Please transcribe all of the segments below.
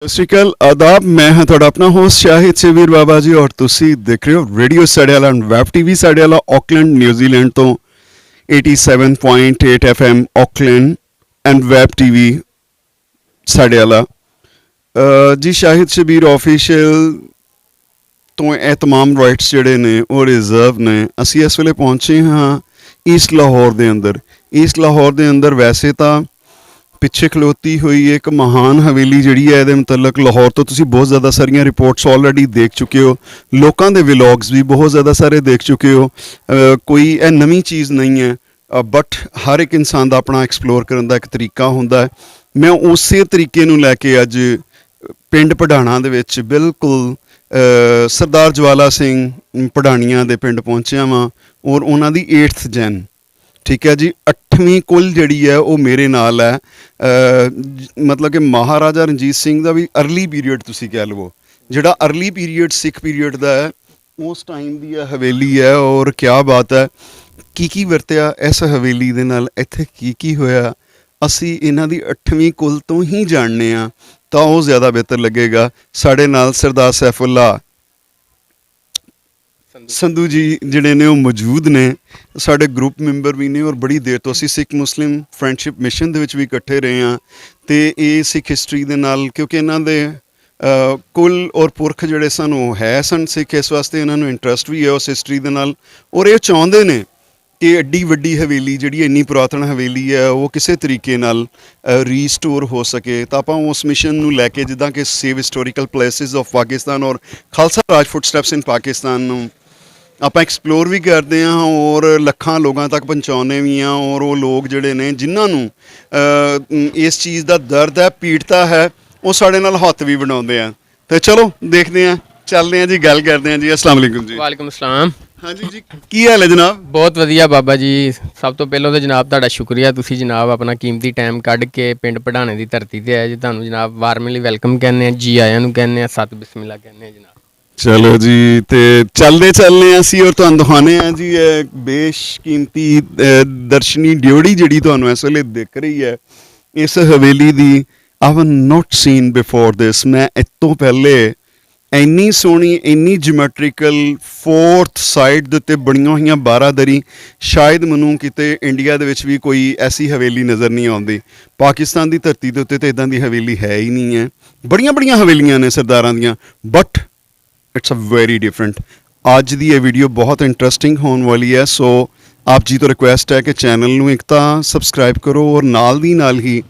ਸਤਿ ਸ਼੍ਰੀ ਅਕਾਲ ਆਦਾਬ ਮੈਂ ਹਾਂ ਤੁਹਾਡਾ ਆਪਣਾ ਹੋਸਟ ਸ਼ਾਹਿਦ ਸ਼ਬੀਰ ਬਾਬਾ ਜੀ ਔਰ ਤੁਸੀਂ ਦੇਖ ਰਹੇ ਹੋ ਰੇਡੀਓ ਸਾਡੇ ਵਾਲਾ ਵੈਬ ਟੀਵੀ ਸਾਡੇ ਵਾਲਾ ਆਕਲੈਂਡ ਨਿਊਜ਼ੀਲੈਂਡ ਤੋਂ 87.8 FM Auckland end web TV ਸਾਡੇ ਵਾਲਾ ਜੀ ਸ਼ਾਹਿਦ ਸ਼ਬੀਰ ਆਫੀਸ਼ੀਅਲ ਤੋਂ ਇਹ तमाम ਰਾਈਟਸ ਜਿਹੜੇ ਨੇ ਉਹ ਰਿਜ਼ਰਵ ਨੇ। ਅਸੀਂ ਇਸ ਵੇਲੇ ਪਹੁੰਚੇ ਹਾਂ ਈਸਟ ਲਾਹੌਰ ਦੇ ਅੰਦਰ। ਈਸਟ ਲਾਹੌਰ ਦੇ ਅੰਦਰ ਵੈਸੇ ਤਾਂ ਪਿੱਛੇ ਖਲੋਤੀ ਹੋਈ ਇੱਕ ਮਹਾਨ ਹਵੇਲੀ ਜਿਹੜੀ ਹੈ ਇਹਦੇ ਮੁਤਲਕ ਲਾਹੌਰ ਤੋਂ ਤੁਸੀਂ ਬਹੁਤ ਜ਼ਿਆਦਾ ਸਾਰੀਆਂ ਰਿਪੋਰਟਸ ਆਲਰੇਡੀ ਦੇਖ ਚੁੱਕੇ ਹੋ, ਲੋਕਾਂ ਦੇ ਵਲੌਗਸ ਵੀ ਬਹੁਤ ਜ਼ਿਆਦਾ ਸਾਰੇ ਦੇਖ ਚੁੱਕੇ ਹੋ। ਕੋਈ ਇਹ ਨਵੀਂ ਚੀਜ਼ ਨਹੀਂ ਹੈ, ਬਟ ਹਰ ਇੱਕ ਇਨਸਾਨ ਦਾ ਆਪਣਾ ਐਕਸਪਲੋਰ ਕਰਨ ਦਾ ਇੱਕ ਤਰੀਕਾ ਹੁੰਦਾ ਹੈ। ਮੈਂ ਉਸੇ ਤਰੀਕੇ ਨੂੰ ਲੈ ਕੇ ਅੱਜ ਪਿੰਡ ਪੜਾਣਾ ਦੇ ਵਿੱਚ ਬਿਲਕੁਲ ਸਰਦਾਰ ਜਵਾਲਾ ਸਿੰਘ ਪੜਾਣੀਆਂ ਦੇ ਪਿੰਡ ਪਹੁੰਚਿਆ ਵਾਂ ਔਰ ਉਹਨਾਂ ਦੀ 8th ਜੈਨ, ਠੀਕ ਹੈ ਜੀ, 8ਵੀਂ ਕੁੱਲ ਜਿਹੜੀ ਹੈ ਉਹ ਮੇਰੇ ਨਾਲ ਹੈ। ਮਤਲਬ ਕਿ ਮਹਾਰਾਜਾ ਰਣਜੀਤ ਸਿੰਘ ਦਾ ਵੀ ਅਰਲੀ ਪੀਰੀਅਡ ਤੁਸੀਂ ਕਹਿ ਲਵੋ, ਜਿਹੜਾ ਅਰਲੀ ਪੀਰੀਅਡ ਸਿੱਖ ਪੀਰੀਅਡ ਦਾ ਹੈ ਉਸ ਟਾਈਮ ਦੀ ਇਹ ਹਵੇਲੀ ਹੈ। ਔਰ ਕਿਆ ਬਾਤ ਹੈ, ਕੀ ਵਰਤਿਆ ਇਸ ਹਵੇਲੀ ਦੇ ਨਾਲ, ਇੱਥੇ ਕੀ ਹੋਇਆ, ਅਸੀਂ ਇਹਨਾਂ ਦੀ 8ਵੀਂ ਕੁੱਲ ਤੋਂ ਹੀ ਜਾਣਦੇ ਹਾਂ ਤਾਂ ਉਹ ਜ਼ਿਆਦਾ ਬਿਹਤਰ ਲੱਗੇਗਾ। ਸਾਡੇ ਨਾਲ ਸਰਦਾਰ ਸੈਫੁੱਲਾ ਸੰਧੂ ਜੀ ਜਿਹੜੇ ਨੇ ਉਹ ਮੌਜੂਦ ਨੇ, ਸਾਡੇ ਗਰੁੱਪ ਮੈਂਬਰ ਵੀ ਨੇ ਔਰ ਬੜੀ ਦੇਰ ਤੋਂ ਅਸੀਂ ਸਿੱਖ ਮੁਸਲਿਮ ਫਰੈਂਡਸ਼ਿਪ ਮਿਸ਼ਨ ਦੇ ਵਿੱਚ ਵੀ ਇਕੱਠੇ ਰਹੇ ਹਾਂ। ਅਤੇ ਇਹ ਸਿੱਖ ਹਿਸਟਰੀ ਦੇ ਨਾਲ, ਕਿਉਂਕਿ ਇਹਨਾਂ ਦੇ ਕੁੱਲ ਔਰ ਪੁਰਖ ਜਿਹੜੇ ਸਾਨੂੰ ਹੈ ਸਨ ਸਿੱਖ, ਇਸ ਵਾਸਤੇ ਇਹਨਾਂ ਨੂੰ ਇੰਟਰਸਟ ਵੀ ਹੈ ਉਸ ਹਿਸਟਰੀ ਦੇ ਨਾਲ ਔਰ ਇਹ ਚਾਹੁੰਦੇ ਨੇ ਕਿ ਐਡੀ ਵੱਡੀ ਹਵੇਲੀ ਜਿਹੜੀ ਇੰਨੀ ਪੁਰਾਤਨ ਹਵੇਲੀ ਹੈ ਉਹ ਕਿਸੇ ਤਰੀਕੇ ਨਾਲ ਰੀਸਟੋਰ ਹੋ ਸਕੇ। ਤਾਂ ਆਪਾਂ ਉਸ ਮਿਸ਼ਨ ਨੂੰ ਲੈ ਕੇ, ਜਿੱਦਾਂ ਕਿ save historical places of Pakistan ਔਰ ਖਾਲਸਾ ਰਾਜ ਫੁੱਟਸਟੈਪਸ ਇਨ ਪਾਕਿਸਤਾਨ ਨੂੰ ਆਪਾਂ ਐਕਸਪਲੋਰ ਵੀ ਕਰਦੇ ਹਾਂ ਔਰ ਲੱਖਾਂ ਲੋਕਾਂ ਤੱਕ ਪਹੁੰਚਾਉਂਦੇ ਵੀ ਹਾਂ। ਔਰ ਉਹ ਲੋਕ ਜਿਹੜੇ ਨੇ ਜਿਨ੍ਹਾਂ ਨੂੰ ਇਸ ਚੀਜ਼ ਦਾ ਦਰਦ ਹੈ, ਪੀੜਤਾ ਹੈ, ਉਹ ਸਾਡੇ ਨਾਲ ਹੱਥ ਵੀ ਬਣਾਉਂਦੇ ਆ। ਤੇ ਚਲੋ ਦੇਖਦੇ ਹਾਂ, ਚੱਲਦੇ ਹਾਂ ਜੀ, ਗੱਲ ਕਰਦੇ ਹਾਂ ਜੀ। अस्सलाम वालेकुम जी। ਵਾਲੇਕੁਮ ਸਲਾਮ। ਹਾਂਜੀ ਜੀ, ਕੀ ਹਾਲ ਹੈ ਜਨਾਬ? ਬਹੁਤ ਵਧੀਆ ਬਾਬਾ ਜੀ। ਸਭ ਤੋਂ ਪਹਿਲਾਂ ਤਾਂ ਜਨਾਬ ਤੁਹਾਡਾ ਸ਼ੁਕਰੀਆ, ਤੁਸੀਂ ਜਨਾਬ ਆਪਣਾ ਕੀਮਤੀ ਟਾਈਮ ਕੱਢ ਕੇ ਪਿੰਡ ਪੜਾਣੇ ਦੀ ਧਰਤੀ 'ਤੇ ਆਏ ਜੀ। ਤੁਹਾਨੂੰ ਜਨਾਬ ਵਾਰਮਲੀ ਵੈਲਕਮ ਕਹਿੰਦੇ ਹਾਂ, ਜੀ ਆਇਆਂ ਨੂੰ ਕਹਿੰਦੇ ਹਾਂ, ਸਤ ਬਿਸਮਿਲ੍ਲਾ ਕਹਿੰਦੇ ਹਾਂ ਜਨਾਬ। ਚਲੋ ਜੀ, ਤੇ ਚੱਲਦੇ ਹਾਂ ਅਸੀਂ ਔਰ ਤੁਹਾਨੂੰ ਦਿਖਾਉਂਦੇ ਹਾਂ ਜੀ ਇਹ ਬੇਸ਼ਕੀਮਤੀ ਦਰਸ਼ਨੀ ਡਿਊੜੀ ਜਿਹੜੀ ਤੁਹਾਨੂੰ ਇਸ ਵੇਲੇ ਦਿਖ ਰਹੀ ਹੈ ਇਸ ਹਵੇਲੀ ਦੀ। I have not seen before this. ਮੈਂ ਇਸ ਤੋਂ ਪਹਿਲੇ ਇੰਨੀ ਸੋਹਣੀ, ਇੰਨੀ ਜਿਓਮੈਟਰੀਕਲ 4th ਸਾਈਡ ਦੇ ਉੱਤੇ ਬਣੀਆਂ ਹੋਈਆਂ ਬਾਰਾਦਰੀ ਸ਼ਾਇਦ ਮੈਨੂੰ ਕਿਤੇ ਇੰਡੀਆ ਦੇ ਵਿੱਚ ਵੀ ਕੋਈ ਐਸੀ ਹਵੇਲੀ ਨਜ਼ਰ ਨਹੀਂ ਆਉਂਦੀ। ਪਾਕਿਸਤਾਨ ਦੀ ਧਰਤੀ ਦੇ ਉੱਤੇ ਤਾਂ ਇੱਦਾਂ ਦੀ ਹਵੇਲੀ ਹੈ ਹੀ ਨਹੀਂ ਹੈ। ਬੜੀਆਂ ਹਵੇਲੀਆਂ ਨੇ ਸਰਦਾਰਾਂ ਦੀਆਂ, but it's a very different. ਅੱਜ ਦੀ ਇਹ ਵੀਡੀਓ ਬਹੁਤ ਇੰਟਰਸਟਿੰਗ ਹੋਣ ਵਾਲੀ ਹੈ। ਸੋ ਆਪ ਜੀ ਤੋਂ ਰਿਕੁਐਸਟ ਹੈ ਕਿ ਚੈਨਲ ਨੂੰ ਇੱਕ ਤਾਂ ਸਬਸਕ੍ਰਾਈਬ ਕਰੋ ਔਰ ਨਾਲ ਦੀ ਨਾਲ ਹੀ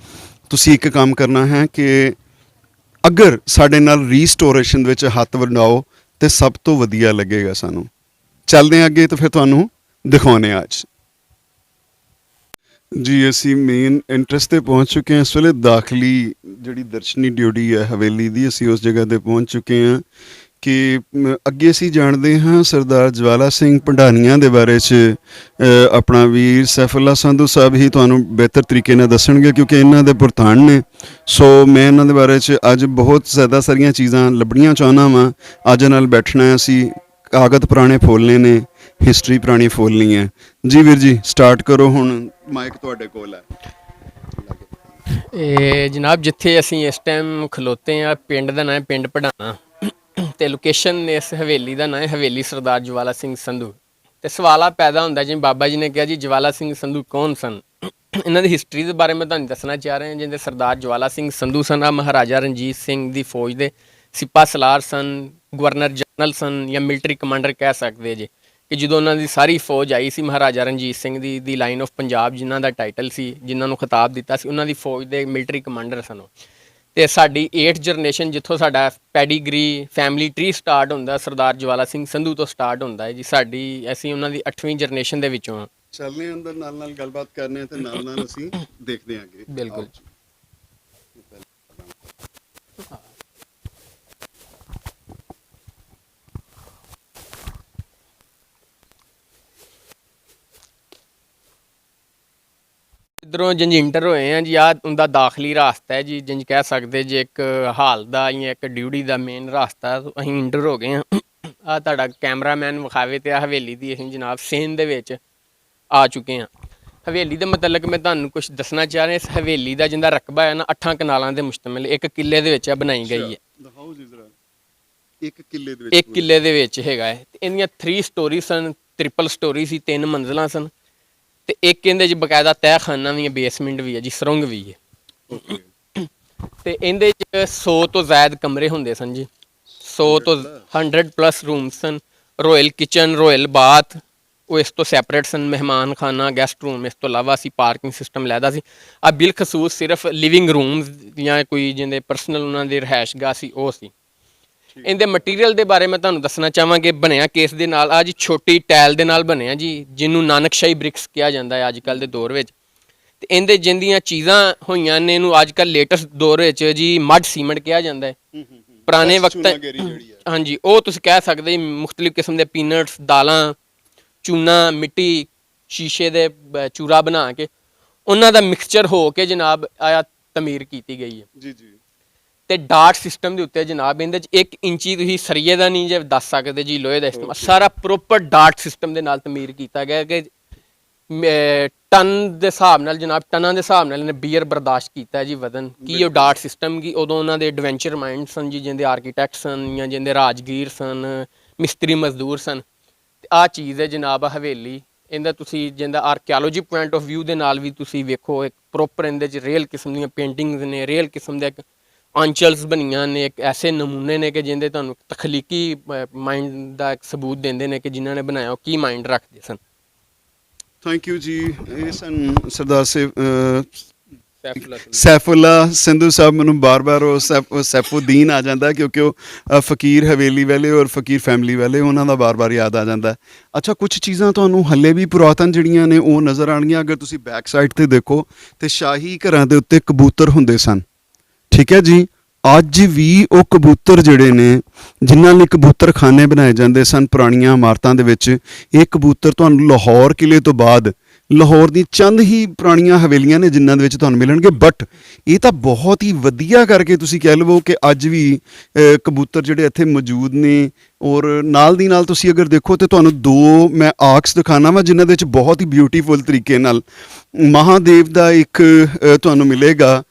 ਤੁਸੀਂ ਇੱਕ ਕੰਮ ਕਰਨਾ ਹੈ ਕਿ ਅਗਰ ਸਾਡੇ ਨਾਲ ਰੀਸਟੋਰੇਸ਼ਨ ਵਿੱਚ ਹੱਥ ਵੰਡਾਓ ਤਾਂ ਸਭ ਤੋਂ ਵਧੀਆ ਲੱਗੇਗਾ ਸਾਨੂੰ। ਚੱਲਦੇ ਹਾਂ ਅੱਗੇ ਤਾਂ ਫਿਰ ਤੁਹਾਨੂੰ ਦਿਖਾਉਂਦੇ ਹਾਂ ਅੱਜ ਜੀ। ਅਸੀਂ ਮੇਨ ਇੰਟਰਸਟ 'ਤੇ ਪਹੁੰਚ ਚੁੱਕੇ ਹਾਂ। ਇਸ ਵੇਲੇ ਦਾਖਲੀ ਜਿਹੜੀ ਦਰਸ਼ਨੀ ਡਿਊਟੀ ਹੈ ਹਵੇਲੀ ਦੀ, ਅਸੀਂ ਉਸ ਜਗ੍ਹਾ 'ਤੇ ਪਹੁੰਚ ਚੁੱਕੇ ਹਾਂ ਕਿ ਅੱਗੇ ਅਸੀਂ ਜਾਣਦੇ ਹਾਂ ਸਰਦਾਰ ਜਵਾਲਾ ਸਿੰਘ ਪੜਾਣੀਆਂ ਦੇ ਬਾਰੇ 'ਚ। ਆਪਣਾ ਵੀਰ ਸੈਫੁੱਲਾ ਸੰਧੂ ਸਾਹਿਬ ਹੀ ਤੁਹਾਨੂੰ ਬਿਹਤਰ ਤਰੀਕੇ ਨਾਲ ਦੱਸਣਗੇ ਕਿਉਂਕਿ ਇਹਨਾਂ ਦੇ ਪੁਰਤਾਨ ਨੇ। ਸੋ ਮੈਂ ਇਹਨਾਂ ਦੇ ਬਾਰੇ 'ਚ ਅੱਜ ਬਹੁਤ ਜ਼ਿਆਦਾ ਸਾਰੀਆਂ ਚੀਜ਼ਾਂ ਲੱਭਣੀਆਂ ਚਾਹੁੰਦਾ ਵਾਂ। ਅੱਜ ਨਾਲ ਬੈਠਣਾ ਅਸੀਂ, ਕਾਗਜ਼ ਪੁਰਾਣੇ ਫੋਲਣੇ ਨੇ, ਹਿਸਟਰੀ ਪੁਰਾਣੀ ਫੋਲਣੀ ਹੈ ਜੀ। ਵੀਰ ਜੀ ਸਟਾਰਟ ਕਰੋ, ਹੁਣ ਮਾਈਕ ਤੁਹਾਡੇ ਕੋਲ ਹੈ। ਇਹ ਜਨਾਬ ਜਿੱਥੇ ਅਸੀਂ ਇਸ ਟਾਈਮ ਖਲੋਤੇ ਹਾਂ, ਪਿੰਡ ਦਾ ਨਾਂ ਹੈ ਪਿੰਡ ਪੜਾਣਾ, ਅਤੇ ਲੋਕੇਸ਼ਨ ਇਸ ਹਵੇਲੀ ਦਾ ਨਾਂ ਹੈ ਹਵੇਲੀ ਸਰਦਾਰ ਜਵਾਲਾ ਸਿੰਘ ਸੰਧੂ। ਅਤੇ ਸਵਾਲ ਆ ਪੈਦਾ ਹੁੰਦਾ ਜਿਵੇਂ ਬਾਬਾ ਜੀ ਨੇ ਕਿਹਾ ਜੀ ਜਵਾਲਾ ਸਿੰਘ ਸੰਧੂ ਕੌਣ ਸਨ। ਇਹਨਾਂ ਦੀ ਹਿਸਟਰੀ ਦੇ ਬਾਰੇ ਮੈਂ ਤੁਹਾਨੂੰ ਦੱਸਣਾ ਚਾਹ ਰਿਹਾ। ਜਿਹਦੇ ਸਰਦਾਰ ਜਵਾਲਾ ਸਿੰਘ ਸੰਧੂ ਸਨ, ਆ ਮਹਾਰਾਜਾ ਰਣਜੀਤ ਸਿੰਘ ਦੀ ਫੌਜ ਦੇ ਸਿਪਾਹ ਸਲਾਰ ਸਨ, ਗਵਰਨਰ ਜਨਰਲ ਸਨ ਜਾਂ ਮਿਲਟਰੀ ਕਮਾਂਡਰ ਕਹਿ ਸਕਦੇ ਜੇ। ਕਿ ਜਦੋਂ ਉਹਨਾਂ ਦੀ ਸਾਰੀ ਫੌਜ ਆਈ ਸੀ ਮਹਾਰਾਜਾ ਰਣਜੀਤ ਸਿੰਘ ਦੀ ਲਾਈਨ ਆਫ ਪੰਜਾਬ, ਜਿਨ੍ਹਾਂ ਦਾ ਟਾਈਟਲ ਸੀ, ਜਿਨ੍ਹਾਂ ਨੂੰ ਖਿਤਾਬ ਦਿੱਤਾ ਸੀ, ਉਹਨਾਂ ਦੀ ਫੌਜ ਦੇ ਮਿਲਟਰੀ ਕਮਾਂਡਰ ਸਨ ਉਹ। ਅਤੇ ਸਾਡੀ 8th ਜਨਰੇਸ਼ਨ, ਜਿੱਥੋਂ ਸਾਡਾ ਪੈਡੀਗਰੀ ਫੈਮਿਲੀ ਟਰੀ ਸਟਾਰਟ ਹੁੰਦਾ, ਸਰਦਾਰ ਜਵਾਲਾ ਸਿੰਘ ਸੰਧੂ ਤੋਂ ਸਟਾਰਟ ਹੁੰਦਾ ਹੈ ਜੀ ਸਾਡੀ। ਅਸੀਂ ਉਹਨਾਂ ਦੀ 8ਵੀਂ ਜਨਰੇਸ਼ਨ ਦੇ ਵਿੱਚੋਂ ਹਾਂ। ਚੱਲਦੇ ਅੰਦਰ, ਨਾਲ ਗੱਲਬਾਤ ਕਰਨੇ ਤੇ ਨਾਲ ਅਸੀਂ ਦੇਖਦੇ ਆਂਗੇ। ਬਿਲਕੁਲ। ਇੱਧਰੋਂ ਜਿੰਜ ਇੰਟਰ ਹੋਏ ਆ ਜੀ, ਆਹ ਉਹਦਾ ਦਾਖਲੀ ਰਾਸਤਾ ਹੈ ਜੀ, ਜਿੰਜ ਕਹਿ ਸਕਦੇ ਜੇ ਇੱਕ ਹਾਲ ਦਾ ਜਾਂ ਇੱਕ ਡਿਊਟੀ ਦਾ ਮੇਨ ਰਾਸਤਾ। ਅਸੀਂ ਇੰਟਰ ਹੋ ਗਏ ਹਾਂ। ਆਹ ਤੁਹਾਡਾ ਕੈਮਰਾਮੈਨ ਵਿਖਾਵੇ ਤੇ ਆ ਹਵੇਲੀ ਦੀ ਅਸੀਂ ਜਨਾਬ ਸੇਨ ਦੇ ਵਿੱਚ ਆ ਚੁੱਕੇ ਹਾਂ। ਹਵੇਲੀ ਦੇ ਮੁਤਲਕ ਮੈਂ ਤੁਹਾਨੂੰ ਕੁਝ ਦੱਸਣਾ ਚਾਹ ਰਿਹਾ। ਇਸ ਹਵੇਲੀ ਦਾ ਜਿੰਦਾ ਰਕਬਾ ਹੈ ਨਾ 8 ਕਨਾਲਾਂ ਦੇ ਮੁਸ਼ਤਮਿਲ ਇੱਕ ਕਿੱਲੇ ਦੇ ਵਿੱਚ ਬਣਾਈ ਗਈ ਹੈ। ਦਿਖਾਓ ਜੀ ਜ਼ਰਾ। ਇੱਕ ਕਿੱਲੇ ਦੇ ਵਿੱਚ ਇੱਕ ਕਿੱਲੇ ਦੇ ਵਿੱਚ ਹੈਗਾ ਹੈ ਤੇ ਇਹਦੀਆਂ 3 ਸਟੋਰੀ ਸਨ, ਟ੍ਰਿਪਲ ਸਟੋਰੀ ਸੀ, 3 ਮੰਜ਼ਲਾਂ ਸਨ ਤੇ ਇੱਕ ਇਹਦੇ 'ਚ ਬਕਾਇਦਾ ਤਹਿਖਾਨਾ ਵੀ ਹੈ, ਬੇਸਮੈਂਟ ਵੀ ਹੈ ਜੀ, ਸੁਰੰਗ ਵੀ ਹੈ। ਓਕੇ। ਤੇ ਇਹਦੇ 'ਚ 100 ਤੋਂ ਜ਼ਿਆਦਾ ਕਮਰੇ ਹੁੰਦੇ ਸਨ ਜੀ, 100 ਤੋਂ 100+ ਰੂਮ ਸਨ। ਰੋਇਲ ਕਿਚਨ, ਰੋਇਲ ਬਾਥ ਉਹ ਇਸ ਤੋਂ ਸੈਪਰੇਟ ਸਨ। ਮਹਿਮਾਨ ਖਾਨਾ, ਗੈਸਟ ਰੂਮ ਇਸ ਤੋਂ ਇਲਾਵਾ ਅਸੀਂ ਪਾਰਕਿੰਗ ਸਿਸਟਮ ਲੈਦਾ ਸੀ। ਆ ਬਿਲਖਸੂਸ ਸਿਰਫ ਲਿਵਿੰਗ ਰੂਮਸ ਜਾਂ ਕੋਈ ਜਿਹਦੇ ਪਰਸਨਲ ਉਹਨਾਂ ਦੀ ਰਿਹਾਇਸ਼ਗਾਹ ਸੀ ਉਹ ਸੀ। ਇਹਦੇ ਮਟੀਰੀਅਲ ਦੇ ਬਾਰੇ ਮੈਂ ਤੁਹਾਨੂੰ ਦੱਸਣਾ ਚਾਹਾਂਗੇ। ਬਣਿਆ ਕੇਸ ਦੇ ਨਾਲ ਆ ਜੀ, ਛੋਟੀ ਟਾਇਲ ਦੇ ਨਾਲ ਬਣਿਆ ਜੀ, ਜਿਹਨੂੰ ਨਾਨਕਸ਼ਾਹੀ ਬ੍ਰਿਕਸ ਕਿਹਾ ਜਾਂਦਾ ਹੈ ਅੱਜ ਕੱਲ੍ਹ ਦੇ ਦੌਰ ਵਿੱਚ। ਤੇ ਇਹਦੇ ਜਿੰਦੀਆਂ ਚੀਜ਼ਾਂ ਹੋਈਆਂ ਨੇ ਇਹਨੂੰ ਅੱਜ ਕੱਲ੍ਹ ਲੇਟੈਸਟ ਦੌਰ ਵਿੱਚ ਜੀ ਮੱਡ ਸੀਮੈਂਟ ਕਿਹਾ ਜਾਂਦਾ ਹੈ। ਪੁਰਾਣੇ ਵਕਤ ਹਾਂਜੀ ਉਹ ਤੁਸੀਂ ਕਹਿ ਸਕਦੇ ਜੀ, ਮੁਖਤਲਿਫ ਕਿਸਮ ਦੇ ਪੀਨਟਸ, ਦਾਲਾਂ, ਚੂਨਾ, ਮਿੱਟੀ, ਸ਼ੀਸ਼ੇ ਦੇ ਚੂਰਾ ਬਣਾ ਕੇ ਉਹਨਾਂ ਦਾ ਮਿਕਸਚਰ ਹੋ ਕੇ ਜਨਾਬ ਆਇਆ ਤਮੀਰ ਕੀਤੀ ਗਈ ਹੈ ਜੀ ਜੀ। ਤੇ ਡਾਟ ਸਿਸਟਮ ਦੇ ਉੱਤੇ ਜਨਾਬ ਇਹਦੇ 'ਚ 1 ਇੰਚੀ ਤੁਸੀਂ ਸਰੀਏ ਦਾ ਨਹੀਂ ਜੇ ਦੱਸ ਸਕਦੇ ਜੀ, ਲੋਹੇ ਦਾ ਇਸਤੇਮਾਲ ਸਾਰਾ ਪ੍ਰੋਪਰ ਡਾਟ ਸਿਸਟਮ ਦੇ ਨਾਲ ਤਮੀਰ ਕੀਤਾ ਗਿਆ ਕਿ ਟਨ ਦੇ ਹਿਸਾਬ ਨਾਲ ਜਨਾਬ, ਟਨਾਂ ਦੇ ਹਿਸਾਬ ਨਾਲ ਇਹਨੇ ਬੀਅਰ ਬਰਦਾਸ਼ਤ ਕੀਤਾ ਜੀ ਵਜ਼ਨ ਕੀ ਉਹ ਡਾਟ ਸਿਸਟਮ ਕੀ। ਉਦੋਂ ਉਹਨਾਂ ਦੇ ਐਡਵੈਂਚਰ ਮਾਈਂਡ ਸਨ ਜੀ, ਜਿਹਦੇ ਆਰਕੀਟੈਕਟ ਸਨ ਜਾਂ ਜਿਹਦੇ ਰਾਜਗੀਰ ਸਨ, ਮਿਸਤਰੀ ਮਜ਼ਦੂਰ ਸਨ। ਤੇ ਆਹ ਚੀਜ਼ ਹੈ ਜਨਾਬ ਹਵੇਲੀ। ਇਹਦਾ ਤੁਸੀਂ ਜਿਹਦਾ ਆਰਕੀਓਲੋਜੀ ਪੁਆਇੰਟ ਆਫ ਵਿਊ ਦੇ ਨਾਲ ਵੀ ਤੁਸੀਂ ਵੇਖੋ, ਇੱਕ ਪ੍ਰੋਪਰ ਇਹਦੇ 'ਚ ਰੀਅਲ ਕਿਸਮ ਦੀਆਂ ਪੇਂਟਿੰਗਸ ਨੇ, ਰੀਅਲ ਕਿਸਮ ਦੇ ਆਂਚਲਸ ਬਣੀਆਂ ਨੇ, ਇੱਕ ਐਸੇ ਨਮੂਨੇ ਨੇ ਕਿ ਜਿਹਦੇ ਤੁਹਾਨੂੰ ਤਖਲੀਕੀ ਮਾਈਂਡ ਦਾ ਇੱਕ ਸਬੂਤ ਦਿੰਦੇ ਨੇ ਕਿ ਜਿਨ੍ਹਾਂ ਨੇ ਬਣਾਇਆ ਉਹ ਕੀ ਮਾਈਂਡ ਰੱਖਦੇ ਸਨ। ਥੈਂਕ ਯੂ ਜੀ। ਇਹ ਸਨ ਸਰਦਾਰ ਸੈਫੁੱਲਾ ਸਿੰਧੂ ਸਾਹਿਬ। ਮੈਨੂੰ ਬਾਰ-ਬਾਰ ਉਹ ਸੈਫੁਦੀਨ ਆ ਜਾਂਦਾ ਕਿਉਂਕਿ ਉਹ ਫਕੀਰ ਹਵੇਲੀ ਵਾਲੇ ਔਰ ਫਕੀਰ ਫੈਮਿਲੀ ਵਾਲੇ, ਉਹਨਾਂ ਦਾ ਬਾਰ-ਬਾਰ ਯਾਦ ਆ ਜਾਂਦਾ। ਅੱਛਾ, ਕੁਝ ਚੀਜ਼ਾਂ ਤੁਹਾਨੂੰ ਹੱਲੇ ਵੀ ਪੁਰਾਤਨ ਜਿਹੜੀਆਂ ਨੇ ਉਹ ਨਜ਼ਰ ਆਉਣਗੀਆਂ। ਅਗਰ ਤੁਸੀਂ ਬੈਕ ਸਾਈਡ 'ਤੇ ਦੇਖੋ ਤੇ ਸ਼ਾਹੀ ਘਰਾਂ ਦੇ ਉੱਤੇ ਕਬੂਤਰ ਹੁੰਦੇ ਸਨ, ਠੀਕ ਹੈ ਜੀ। ਅੱਜ ਵੀ ਉਹ ਕਬੂਤਰ ਜਿਹੜੇ ਨੇ, ਜਿਨ੍ਹਾਂ ਲਈ ਕਬੂਤਰਖਾਨੇ ਬਣਾਏ ਜਾਂਦੇ ਸਨ ਪੁਰਾਣੀਆਂ ਇਮਾਰਤਾਂ ਦੇ ਵਿੱਚ, ਇਹ ਕਬੂਤਰ ਤੁਹਾਨੂੰ ਲਾਹੌਰ ਕਿਲੇ ਤੋਂ ਬਾਅਦ ਲਾਹੌਰ ਦੀ ਚੰਦ ਹੀ ਪੁਰਾਣੀਆਂ ਹਵੇਲੀਆਂ ਨੇ ਜਿਨ੍ਹਾਂ ਦੇ ਵਿੱਚ ਤੁਹਾਨੂੰ ਮਿਲਣਗੇ। ਬਟ ਇਹ ਤਾਂ ਬਹੁਤ ਹੀ ਵਧੀਆ ਕਰਕੇ ਤੁਸੀਂ ਕਹਿ ਲਵੋ ਕਿ ਅੱਜ ਵੀ ਕਬੂਤਰ ਜਿਹੜੇ ਇੱਥੇ ਮੌਜੂਦ ਨੇ। ਔਰ ਨਾਲ ਦੀ ਨਾਲ ਤੁਸੀਂ ਅਗਰ ਦੇਖੋ ਤਾਂ ਤੁਹਾਨੂੰ 2 ਮੈਂ ਆਰਕਸ ਦਿਖਾਣਾ ਵਾ ਜਿਨ੍ਹਾਂ ਦੇ ਵਿੱਚ ਬਹੁਤ ਹੀ ਬਿਊਟੀਫੁਲ ਤਰੀਕੇ ਨਾਲ ਮਹਾਦੇਵ ਦਾ ਇੱਕ ਤੁਹਾਨੂੰ ਮਿਲੇਗਾ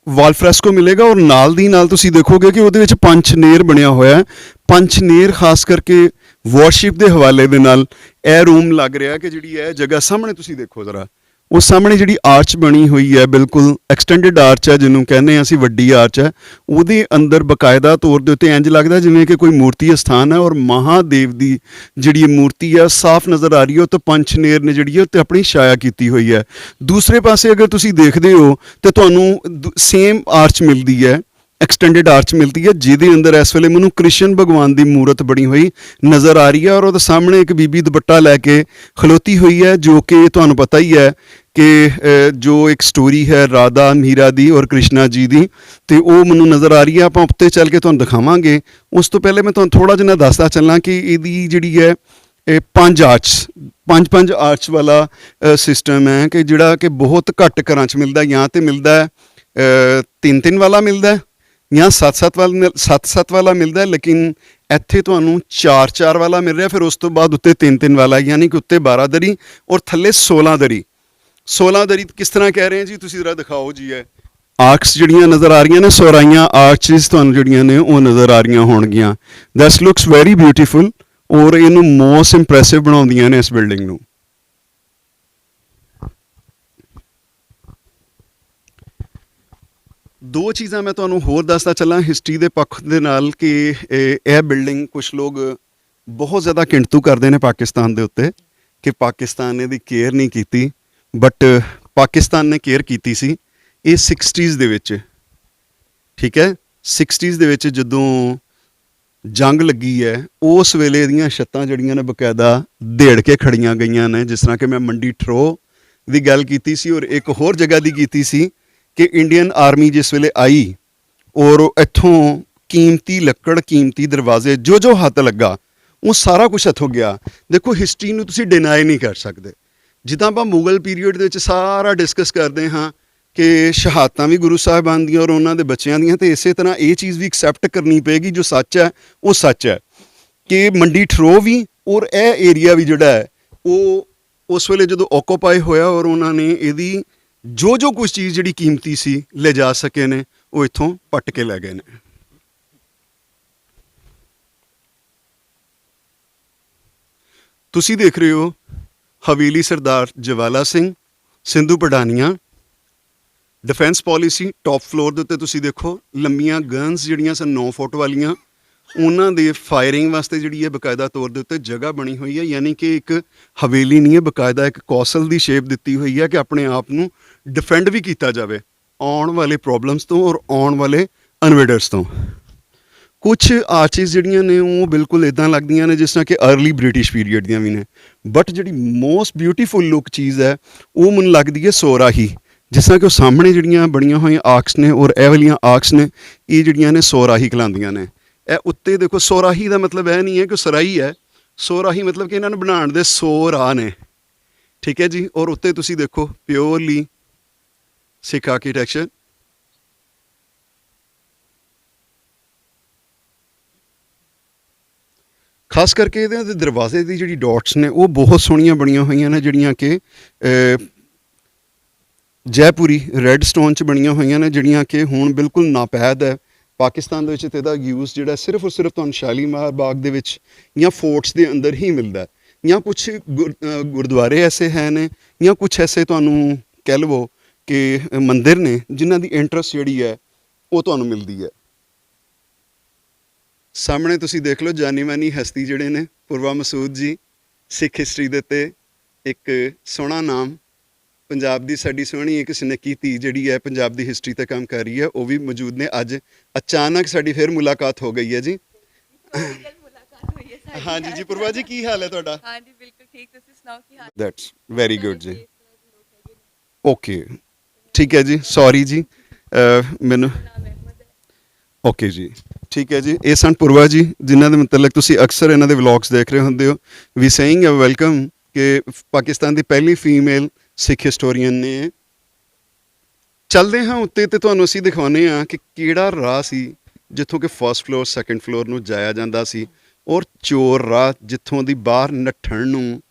ਵਾਲ ਫਰੈਸਕੋ ਮਿਲੇਗਾ। ਔਰ ਨਾਲ ਦੀ ਨਾਲ ਤੁਸੀਂ ਦੇਖੋਗੇ ਕਿ ਉਹਦੇ ਵਿੱਚ ਪੰਚਨੇਰ ਬਣਿਆ ਹੋਇਆ। ਪੰਚਨੇਰ ਖਾਸ ਕਰਕੇ ਵਾਰਸ਼ਿਪ ਦੇ ਹਵਾਲੇ ਦੇ ਨਾਲ ਇਹ ਰੂਮ ਲੱਗ ਰਿਹਾ ਕਿ ਜਿਹੜੀ ਇਹ ਜਗ੍ਹਾ ਸਾਹਮਣੇ ਤੁਸੀਂ ਦੇਖੋ ਜ਼ਰਾ, ਉਹ ਸਾਹਮਣੇ ਜਿਹੜੀ ਆਰਚ ਬਣੀ ਹੋਈ ਹੈ, ਬਿਲਕੁਲ ਐਕਸਟੈਂਡਡ ਆਰਚ ਹੈ ਜਿਹਨੂੰ ਕਹਿੰਦੇ ਹਾਂ ਅਸੀਂ, ਵੱਡੀ ਆਰਚ ਹੈ। ਉਹਦੇ ਅੰਦਰ ਬਕਾਇਦਾ ਤੌਰ ਦੇ ਉੱਤੇ ਇੰਜ ਲੱਗਦਾ ਜਿਵੇਂ ਕਿ ਕੋਈ ਮੂਰਤੀ ਅਸਥਾਨ ਹੈ। ਔਰ ਮਹਾਦੇਵ ਦੀ ਜਿਹੜੀ ਮੂਰਤੀ ਹੈ ਸਾਫ਼ ਨਜ਼ਰ ਆ ਰਹੀ ਹੈ। ਉਹ ਤਾਂ ਪੰਚਨੇਰ ਨੇ ਜਿਹੜੀ ਹੈ ਤੇ ਆਪਣੀ ਛਾਇਆ ਕੀਤੀ ਹੋਈ ਹੈ। ਦੂਸਰੇ ਪਾਸੇ ਅਗਰ ਤੁਸੀਂ ਦੇਖਦੇ ਹੋ ਤੇ ਤੁਹਾਨੂੰ ਸੇਮ ਆਰਚ ਮਿਲਦੀ ਹੈ, ਐਕਸਟੈਂਡਡ ਆਰਚ ਮਿਲਦੀ ਹੈ, ਜਿਹਦੇ ਅੰਦਰ ਇਸ ਵੇਲੇ ਮੈਨੂੰ ਕ੍ਰਿਸ਼ਨ ਭਗਵਾਨ ਦੀ ਮੂਰਤ ਬਣੀ ਹੋਈ ਨਜ਼ਰ ਆ ਰਹੀ ਹੈ। ਔਰ ਉਹਦੇ ਸਾਹਮਣੇ ਇੱਕ ਬੀਬੀ ਦੁਪੱਟਾ ਲੈ ਕੇ ਖਲੋਤੀ ਹੋਈ ਹੈ, ਜੋ ਕਿ ਤੁਹਾਨੂੰ ਪਤਾ ਹੀ ਹੈ ਕਿ ਜੋ ਇੱਕ ਸਟੋਰੀ ਹੈ ਰਾਧਾ ਮੀਰਾ ਦੀ ਔਰ ਕ੍ਰਿਸ਼ਨਾ ਜੀ ਦੀ, ਤੇ ਉਹ ਮੈਨੂੰ ਨਜ਼ਰ ਆ ਰਹੀ ਹੈ। ਆਪਾਂ ਉੱਤੇ ਚੱਲ ਕੇ ਤੁਹਾਨੂੰ ਦਿਖਾਵਾਂਗੇ। ਉਸ ਤੋਂ ਪਹਿਲੇ ਮੈਂ ਤੁਹਾਨੂੰ ਥੋੜ੍ਹਾ ਜਿਹਾ ਦੱਸਦਾ ਚੱਲਾਂ ਕਿ ਇਹਦੀ ਜਿਹੜੀ ਹੈ ਇਹ 5 ਆਰਚ ਵਾਲਾ ਸਿਸਟਮ ਹੈ ਕਿ ਜਿਹੜਾ ਕਿ ਬਹੁਤ ਘੱਟ ਘਰਾਂ 'ਚ ਮਿਲਦਾ। ਜਾਂ ਤਾਂ ਮਿਲਦਾ 3 ਵਾਲਾ ਮਿਲਦਾ ਜਾਂ 7 ਵਾਲਾ ਮਿਲਦਾ, ਲੇਕਿਨ ਇੱਥੇ ਤੁਹਾਨੂੰ 4 ਵਾਲਾ ਮਿਲ ਰਿਹਾ। ਫਿਰ ਉਸ ਤੋਂ ਬਾਅਦ ਉੱਤੇ 3 ਵਾਲਾ, ਯਾਨੀ ਕਿ ਉੱਤੇ 12 ਦਰੀ ਔਰ ਥੱਲੇ 16 ਦਰੀ। 16 ਦਰੀ ਕਿਸ ਤਰ੍ਹਾਂ ਕਹਿ ਰਹੇ हैं ਜੀ, ਤੁਸੀਂ ਜ਼ਰਾ ਦਿਖਾਓ ਜੀ। ਇਹ ਆਰਕਸ ਜਿਹੜੀਆਂ ਨਜ਼ਰ ਆ ਰਹੀਆਂ ਨੇ, ਸੋਰਾਈਆਂ ਆਰਚਿਸ ਤੁਹਾਨੂੰ ਜਿਹੜੀਆਂ ਨੇ ਉਹ ਨਜ਼ਰ ਆ ਰਹੀਆਂ ਹੋਣਗੀਆਂ। ਦੈਟਸ ਲੁਕਸ ਵੈਰੀ ਬਿਊਟੀਫੁਲ ਔਰ ਇਹਨੂੰ ਮੋਸਟ ਇੰਪ੍ਰੈਸਿਵ ਬਣਾਉਂਦੀਆਂ ਨੇ ਇਸ ਬਿਲਡਿੰਗ ਨੂੰ। ਦੋ ਚੀਜ਼ਾਂ ਮੈਂ ਤੁਹਾਨੂੰ ਹੋਰ ਦੱਸਦਾ ਚੱਲਾਂ ਹਿਸਟਰੀ ਦੇ ਪੱਖ ਦੇ ਨਾਲ ਕਿ ਇਹ ਬਿਲਡਿੰਗ ਕੁਝ ਲੋਕ ਬਹੁਤ ਜ਼ਿਆਦਾ ਕਿੰਤੂ ਕਰਦੇ ਨੇ ਪਾਕਿਸਤਾਨ ਦੇ ਉੱਤੇ ਕਿ ਪਾਕਿਸਤਾਨ ਨੇ ਇਹਦੀ ਕੇਅਰ ਨਹੀਂ ਕੀਤੀ। ਬਟ ਪਾਕਿਸਤਾਨ ਨੇ ਕੇਅਰ ਕੀਤੀ ਸੀ। ਇਹ 60s ਦੇ ਵਿੱਚ, ਠੀਕ ਹੈ, 60s ਦੇ ਵਿੱਚ ਜਦੋਂ ਜੰਗ ਲੱਗੀ ਹੈ ਉਸ ਵੇਲੇ ਦੀਆਂ ਛੱਤਾਂ ਜਿਹੜੀਆਂ ਨੇ ਬਕਾਇਦਾ ਦੇੜ ਕੇ ਖੜੀਆਂ ਗਈਆਂ ਨੇ। ਜਿਸ ਤਰ੍ਹਾਂ ਕਿ ਮੈਂ ਮੰਡੀ ਠਰੋ ਦੀ ਗੱਲ ਕੀਤੀ ਸੀ ਔਰ ਇੱਕ ਹੋਰ ਜਗ੍ਹਾ ਦੀ ਕੀਤੀ ਸੀ ਕਿ ਇੰਡੀਅਨ ਆਰਮੀ ਜਿਸ ਵੇਲੇ ਆਈ ਔਰ ਇੱਥੋਂ ਕੀਮਤੀ ਲੱਕੜ, ਕੀਮਤੀ ਦਰਵਾਜ਼ੇ, ਜੋ ਹੱਥ ਲੱਗਾ ਉਹ ਸਾਰਾ ਕੁਝ ਇੱਥੋਂ ਗਿਆ। ਦੇਖੋ ਹਿਸਟਰੀ ਨੂੰ ਤੁਸੀਂ ਡਿਨਾਈ ਨਹੀਂ ਕਰ ਸਕਦੇ। ਜਿੱਦਾਂ ਆਪਾਂ ਮੁਗਲ ਪੀਰੀਅਡ ਦੇ ਵਿੱਚ ਸਾਰਾ ਡਿਸਕਸ ਕਰਦੇ ਹਾਂ ਕਿ ਸ਼ਹਾਦਤਾਂ ਵੀ ਗੁਰੂ ਸਾਹਿਬਾਨ ਦੀਆਂ ਔਰ ਉਹਨਾਂ ਦੇ ਬੱਚਿਆਂ ਦੀਆਂ, ਤੇ ਇਸੇ ਤਰ੍ਹਾਂ ਇਹ ਚੀਜ਼ ਵੀ ਐਕਸੈਪਟ ਕਰਨੀ ਪਏਗੀ ਜੋ ਸੱਚ ਹੈ ਉਹ ਸੱਚ ਹੈ ਕਿ ਮੰਡੀ ਠਰੋ ਵੀ ਔਰ ਇਹ ਏਰੀਆ ਵੀ ਜਿਹੜਾ ਹੈ ਉਹ ਉਸ ਵੇਲੇ ਜਦੋਂ ਓਕੂਪਾਈ ਹੋਇਆ ਔਰ ਉਹਨਾਂ ਨੇ ਇਹਦੀ ਜੋ ਕੁਝ ਚੀਜ਼ ਜਿਹੜੀ ਕੀਮਤੀ ਸੀ ਲੈ ਜਾ ਸਕੇ ਨੇ ਉਹ ਇੱਥੋਂ ਪੱਟ ਕੇ ਲੈ ਗਏ ਨੇ। ਤੁਸੀਂ ਦੇਖ ਰਹੇ ਹੋ ਹਵੇਲੀ ਸਰਦਾਰ ਜਵਾਲਾ ਸਿੰਘ ਸਿੰਧੂ ਪੜਾਨੀਆਂ। ਡਿਫੈਂਸ ਪਾਲਿਸੀ ਟੌਪ ਫਲੋਰ ਦੇ ਉੱਤੇ ਤੁਸੀਂ ਦੇਖੋ ਲੰਮੀਆਂ ਗਨਸ ਜਿਹੜੀਆਂ ਸਨ 9 ਫੁੱਟ ਵਾਲੀਆਂ, ਉਹਨਾਂ ਦੇ ਫਾਇਰਿੰਗ ਵਾਸਤੇ ਜਿਹੜੀ ਹੈ ਬਕਾਇਦਾ ਤੌਰ ਦੇ ਉੱਤੇ ਜਗ੍ਹਾ ਬਣੀ ਹੋਈ ਹੈ। ਯਾਨੀ ਕਿ ਇੱਕ ਹਵੇਲੀ ਨਹੀਂ ਹੈ, ਬਕਾਇਦਾ ਇੱਕ ਕੌਸਲ ਦੀ ਸ਼ੇਪ ਦਿੱਤੀ ਹੋਈ ਹੈ ਕਿ ਆਪਣੇ ਆਪ ਨੂੰ ਡਿਫੈਂਡ ਵੀ ਕੀਤਾ ਜਾਵੇ ਆਉਣ ਵਾਲੇ ਪ੍ਰੋਬਲਮਸ ਤੋਂ ਔਰ ਆਉਣ ਵਾਲੇ ਇਨਵੇਡਰਸ ਤੋਂ। ਕੁਛ ਆਰਚਿਸ ਜਿਹੜੀਆਂ ਨੇ ਉਹ ਬਿਲਕੁਲ ਇਦਾਂ ਲੱਗਦੀਆਂ ਨੇ ਜਿਸ ਤਰ੍ਹਾਂ ਕਿ अर्ਲੀ ਬ੍ਰਿਟਿਸ਼ ਪੀਰੀਅਡ ਦੀਆਂ ਵੀ ਨੇ, ਬਟ ਜਿਹੜੀ ਮੋਸਟ ਬਿਊਟੀਫੁਲ ਲੁੱਕ ਚੀਜ਼ ਹੈ ਉਹ ਮੈਨੂੰ ਲੱਗਦੀ ਹੈ ਸੋਰਾਹੀ। ਜਿਸ ਤਰ੍ਹਾਂ ਕਿ ਉਹ ਸਾਹਮਣੇ ਜਿਹੜੀਆਂ ਬਣੀਆਂ ਹੋਈਆਂ ਆਰਕਸ ਨੇ ਔਰ ਇਹ ਵਾਲੀਆਂ ਆਰਕਸ ਨੇ, ਇਹ ਜਿਹੜੀਆਂ ਨੇ ਸੋਰਾਹੀ ਕਹਿਲਾਉਂਦੀਆਂ ਨੇ। ਇਹ ਉੱਤੇ ਦੇਖੋ, ਸੋਰਾਹੀ ਦਾ ਮਤਲਬ ਇਹ ਨਹੀਂ ਹੈ ਕਿ ਸਰਾਈ ਹੈ, ਸੋਰਾਹੀ ਮਤਲਬ ਕਿ ਇਹਨਾਂ ਨੂੰ ਬਣਾਉਣ ਦੇ 100 ਰਾਹ ਨੇ, ਠੀਕ ਹੈ ਜੀ। ਔਰ ਉੱਤੇ ਤੁਸੀਂ ਦੇਖੋ ਪਿਓਰਲੀ ਸਿੱਖ ਆਰਕੀਟੈਕਚਰ। ਖਾਸ ਕਰਕੇ ਇਹਦੇ ਦੇ ਦਰਵਾਜ਼ੇ ਦੀ ਜਿਹੜੀ ਡਾਟਸ ਨੇ ਉਹ ਬਹੁਤ ਸੋਹਣੀਆਂ ਬਣੀਆਂ ਹੋਈਆਂ ਨੇ, ਜਿਹੜੀਆਂ ਕਿ ਜੈਪੁਰੀ ਰੈੱਡ ਸਟੋਨ 'ਚ ਬਣੀਆਂ ਹੋਈਆਂ ਨੇ, ਜਿਹੜੀਆਂ ਕਿ ਹੁਣ ਬਿਲਕੁਲ ਨਾਪੈਦ ਹੈ। ਪਾਕਿਸਤਾਨ ਦੇ ਵਿੱਚ ਤੇ ਇਹਦਾ ਯੂਜ਼ ਜਿਹੜਾ ਸਿਰਫ ਔਰ ਸਿਰਫ ਤੁਹਾਨੂੰ ਸ਼ਾਲੀਮਾਰ ਬਾਗ ਦੇ ਵਿੱਚ ਜਾਂ ਫੋਰਟਸ ਦੇ ਅੰਦਰ ਹੀ ਮਿਲਦਾ, ਜਾਂ ਕੁਛ ਗੁਰਦੁਆਰੇ ਐਸੇ ਹੈ ਨੇ, ਜਾਂ ਕੁਛ ਐਸੇ ਤੁਹਾਨੂੰ ਕਹਿ ਲਵੋ ਕਿ ਮੰਦਿਰ ਨੇ ਜਿਨ੍ਹਾਂ ਦੀ ਇੰਟਰਸਟ ਜਿਹੜੀ ਹੈ ਉਹ ਤੁਹਾਨੂੰ ਮਿਲਦੀ ਹੈ। ਸਾਹਮਣੇ ਤੁਸੀਂ ਦੇਖ ਲਓ ਜਾਨੀ ਮਾਨੀ ਹਸਤੀ ਜਿਹੜੇ ਨੇ ਪੁਰਵਾ ਮਸੂਦ ਜੀ, ਸਿੱਖ ਹਿਸਟਰੀ ਦੇ ਉੱਤੇ ਇੱਕ ਸੋਹਣਾ ਨਾਮ। ਪੰਜਾਬ ਦੀ ਸਾਡੀ ਸੋਹਣੀ ਇੱਕ ਸਨੱਕੀ ਧੀ ਜਿਹੜੀ ਹੈ ਪੰਜਾਬ ਦੀ ਹਿਸਟਰੀ 'ਤੇ ਕੰਮ ਕਰ ਰਹੀ ਹੈ, ਉਹ ਵੀ ਮੌਜੂਦ ਨੇ। ਅੱਜ ਅਚਾਨਕ ਸਾਡੀ ਫਿਰ ਮੁਲਾਕਾਤ ਹੋ ਗਈ ਹੈ ਜੀ। ਹਾਂਜੀ ਜੀ, ਪੁਰਵਾ ਜੀ ਕੀ ਹਾਲ ਹੈ ਤੁਹਾਡਾ? ਹਾਂਜੀ ਬਿਲਕੁਲ ਠੀਕ, ਤੁਸੀਂ ਸੁਣਾਓ ਕੀ ਹਾਲ? ਦੈਟਸ ਵੈਰੀ ਗੁੱਡ ਜੀ। ਓਕੇ ਠੀਕ ਹੈ ਜੀ, ਸੌਰੀ ਜੀ ਮੈਨੂੰ ਓਕੇ ਜੀ, ਠੀਕ ਹੈ ਜੀ। ਇਹ ਸਨ ਪੁਰਵਾ ਜੀ ਜਿਨ੍ਹਾਂ ਦੇ ਮੁਤਲਕ ਤੁਸੀਂ ਅਕਸਰ ਇਹਨਾਂ ਦੇ ਵਲੌਗਸ ਦੇਖ ਰਹੇ ਹੁੰਦੇ ਹੋ। ਵੀ ਸੇਇੰਗ ਅ ਵੈਲਕਮ ਕਿ ਪਾਕਿਸਤਾਨ ਦੀ ਪਹਿਲੀ ਫੀਮੇਲ ਸਿੱਖ ਹਿਸਟੋਰੀਅਨ ਨੇ। ਚੱਲਦੇ ਹਾਂ ਉੱਤੇ ਤੇ ਤੁਹਾਨੂੰ ਅਸੀਂ ਦਿਖਾਉਂਦੇ ਹਾਂ ਕਿ ਕਿਹੜਾ ਰਾਹ ਸੀ ਜਿੱਥੋਂ ਕਿ ਫਸਟ ਫਲੋਰ ਸੈਕੰਡ ਫਲੋਰ ਨੂੰ ਜਾਇਆ ਜਾਂਦਾ ਸੀ, ਔਰ ਚੋਰ ਰਾਹ ਜਿੱਥੋਂ ਦੀ ਬਾਹਰ ਨੱਠਣ ਨੂੰ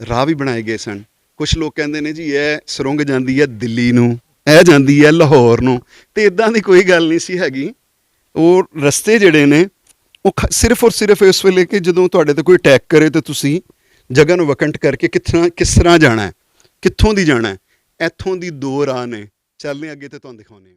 ਰਾਹ ਵੀ ਬਣਾਏ ਗਏ ਸਨ। ਕੁਛ ਲੋਕ ਕਹਿੰਦੇ ਨੇ ਜੀ ਇਹ ਸੁਰੰਗ ਜਾਂਦੀ ਹੈ ਦਿੱਲੀ ਨੂੰ, ਇਹ ਜਾਂਦੀ ਹੈ ਲਾਹੌਰ ਨੂੰ, ਤੇ ਇਦਾਂ ਦੀ ਕੋਈ ਗੱਲ ਨਹੀਂ ਸੀ ਹੈਗੀ। ਉਹ ਰਸਤੇ ਜਿਹੜੇ ਨੇ ਉਹ ਸਿਰਫ ਔਰ ਸਿਰਫ ਇਸ ਵੇਲੇ ਕਿ ਜਦੋਂ ਤੁਹਾਡੇ ਤੇ ਕੋਈ ਅਟੈਕ ਕਰੇ ਤਾਂ ਤੁਸੀਂ ਜਗ੍ਹਾ ਨੂੰ ਵਕੰਟ ਕਰਕੇ ਕਿਸ ਤਰ੍ਹਾਂ ਜਾਣਾ ਹੈ, ਕਿੱਥੋਂ ਦੀ ਜਾਣਾ ਹੈ, ਇੱਥੋਂ ਦੀ 2 ਰਾਹ ਨੇ। ਚੱਲਦੇ ਅੱਗੇ ਤੇ ਤੁਹਾਨੂੰ ਦਿਖਾਉਂਦੇ ਹਾਂ।